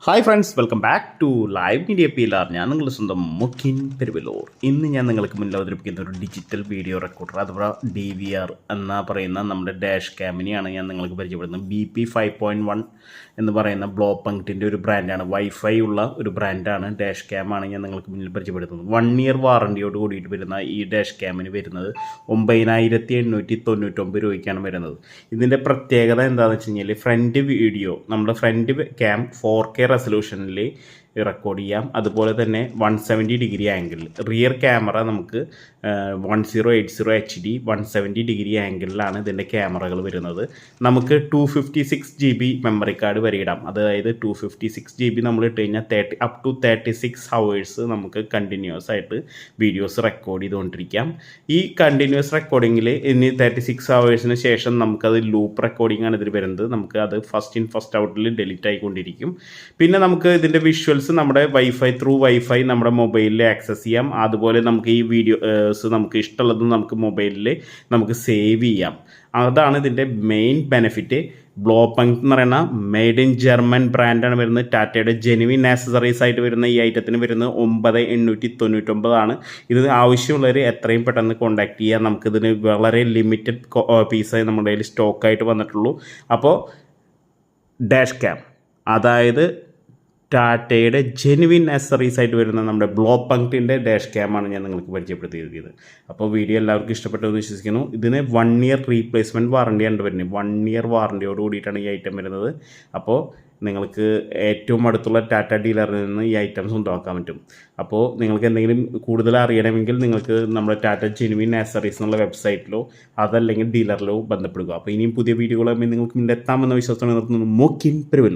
Hi friends, welcome back to live media പിയിലാർ. ഞാൻ നിങ്ങളുടെ സ്വന്തം മുഖിൻ പെരുവല്ലൂർ. ഇന്ന് ഞാൻ നിങ്ങൾക്ക് മുന്നിൽ അവതരിപ്പിക്കുന്ന ഒരു ഡിജിറ്റൽ വീഡിയോ റെക്കോർഡർ അഥവാ DVR എന്ന പറയുന്ന നമ്മുടെ ഡാഷ് ക്യാമിനെയാണ് ഞാൻ നിങ്ങൾക്ക് പരിചയപ്പെടുന്നത്. BP5.1 എന്ന് പറയുന്ന ബ്ലോപങ്ക്റ്റിൻ്റെ ഒരു ബ്രാൻഡാണ്, വൈഫൈ ഉള്ള ഒരു ബ്രാൻഡാണ്. ഡാഷ് ക്യാമാണ് ഞാൻ നിങ്ങൾക്ക് മുന്നിൽ പരിചയപ്പെടുത്തുന്നത്. 1 ഇയർ വാറണ്ടിയോട് കൂടിയിട്ട് വരുന്ന ഈ ഡാഷ് ക്യാമിന് വരുന്നത് 9899 രൂപയ്ക്കാണ് വരുന്നത്. ഇതിൻ്റെ പ്രത്യേകത എന്താണെന്ന് വെച്ച് കഴിഞ്ഞാൽ ഫ്രണ്ട് വീഡിയോ, നമ്മുടെ ഫ്രണ്ട് ക്യാം 4K റെസൊല്യൂഷനിൽ റെക്കോർഡ് ചെയ്യാം. അതുപോലെ തന്നെ 170 ഡിഗ്രി ആംഗിളിൽ, റിയർ ക്യാമറ നമുക്ക് 1080 HD 170 ഡിഗ്രി ആംഗിളിലാണ് ഇതിൻ്റെ ക്യാമറകൾ വരുന്നത്. നമുക്ക് 256 GB മെമ്മറി കാർഡ് വരെ ഇടാം. അതായത് 256 GB നമ്മൾ ഇട്ട് കഴിഞ്ഞാൽ അപ് ടു 36 ഹവേഴ്സ് നമുക്ക് കണ്ടിന്യൂസ് ആയിട്ട് വീഡിയോസ് റെക്കോർഡ് ചെയ്തുകൊണ്ടിരിക്കാം. ഈ കണ്ടിന്യൂസ് റെക്കോർഡിങ്ങിൽ ഇനി 36 ഹവേഴ്സിന് ശേഷം നമുക്കത് ലൂപ്പ് റെക്കോർഡിംഗ് ആണ് ഇതിൽ വരുന്നത്. നമുക്ക് അത് ഫസ്റ്റ് ഇൻ ഫസ്റ്റ് ഔട്ടിൽ ഡിലീറ്റ് ആയിക്കൊണ്ടിരിക്കും. പിന്നെ നമുക്ക് ഇതിൻ്റെ വിഷ്വൽസ് നമ്മുടെ ത്രൂ വൈഫൈ നമ്മുടെ മൊബൈലിൽ ആക്സസ് ചെയ്യാം. അതുപോലെ നമുക്ക് ഈ വീഡിയോസ് നമുക്ക് ഇഷ്ടമുള്ളത് നമുക്ക് മൊബൈലിൽ നമുക്ക് സേവ് ചെയ്യാം. അതാണ് ഇതിൻ്റെ മെയിൻ ബെനിഫിറ്റ്. ബ്ലോപങ്ക് എന്ന് പറയുന്ന മെയ്ഡ് ഇൻ ജർമ്മൻ ബ്രാൻഡാണ് വരുന്നത്. ടാറ്റയുടെ ജെനുവിൻ ആക്സസറീസ് ആയിട്ട് വരുന്ന ഈ ഐറ്റത്തിന് വരുന്നത് 9899 ആണ്. ഇത് ആവശ്യമുള്ളവർ എത്രയും പെട്ടെന്ന് കോൺടാക്ട് ചെയ്യുക. നമുക്കിതിന് വളരെ ലിമിറ്റഡ് പീസായി നമ്മുടെ കയ്യിൽ സ്റ്റോക്കായിട്ട് വന്നിട്ടുള്ളൂ. അപ്പോൾ ഡാഷ് ക്യാം, അതായത് ടാറ്റയുടെ ജെനുവിൻ ആക്സസറീസ് ആയിട്ട് വരുന്ന നമ്മുടെ ബ്ലോപങ്ക്റ്റിൻ്റെ ഡാഷ് ക്യാമാണ് ഞാൻ നിങ്ങൾക്ക് പരിചയപ്പെടുത്തിയിരിക്കുന്നത്. അപ്പോൾ വീഡിയോ എല്ലാവർക്കും ഇഷ്ടപ്പെട്ടു എന്ന് വിശ്വസിക്കുന്നു. ഇതിന് 1 ഇയർ റീപ്ലേസ്മെൻറ്റ് വാറണ്ടിയാണ് വരുന്നത്. 1 ഇയർ വാറണ്ടിയോട് കൂടിയിട്ടാണ് ഈ ഐറ്റം വരുന്നത്. അപ്പോൾ നിങ്ങൾക്ക് ഏറ്റവും അടുത്തുള്ള ടാറ്റ ഡീലറിൽ നിന്ന് ഈ ഐറ്റം സ്വന്തമാക്കാൻ പറ്റും. അപ്പോൾ നിങ്ങൾക്ക് എന്തെങ്കിലും കൂടുതൽ അറിയണമെങ്കിൽ നിങ്ങൾക്ക് നമ്മുടെ ടാറ്റ ജെനുവിൻ ആക്സസറീസ് എന്നുള്ള വെബ്സൈറ്റിലോ അതല്ലെങ്കിൽ ഡീലറിലോ ബന്ധപ്പെടുക. അപ്പോൾ ഇനിയും പുതിയ വീഡിയോകളുമായി നിങ്ങൾക്ക് മുന്നിൽ എത്താമെന്ന വിശ്വാസത്തോടെ നിർത്തുന്നു. മുഖിൻ പെരുവല്ലൂർ.